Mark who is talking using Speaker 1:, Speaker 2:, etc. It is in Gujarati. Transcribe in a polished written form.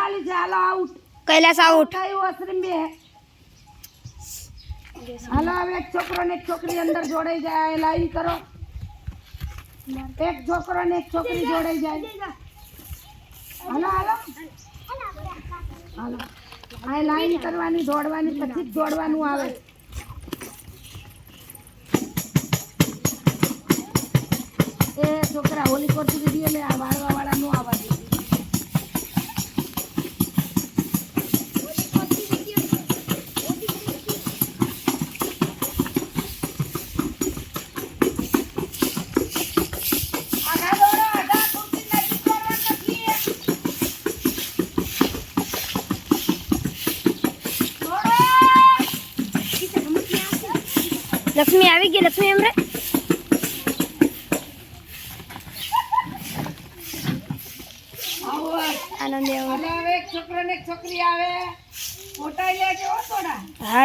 Speaker 1: ખાલી છે હાલો આઉટ
Speaker 2: કૈલાસ આઉટ
Speaker 1: થયું અસરીમ બે હાલો હવે એક છોકરો ને એક છોકરી અંદર જોડાઈ જાય લાઈન કરો એક છોકરો ને એક છોકરી જોડાઈ જાય હાલો હાલો હાલો આ લાઈન કરવાની દોડવાની પછી જ દોડવાનું આવે એ છોકરા હોલી કોર્ટ વિડીયો લે આ વાળવા વાળા નું આવવા દે
Speaker 2: લક્ષ્મી આવી ગઈ લક્ષ્મી એમ રે આનંદ
Speaker 1: હવે એક છોકરો ને એક છોકરી આવે ફોટા લેજો થોડા
Speaker 2: હા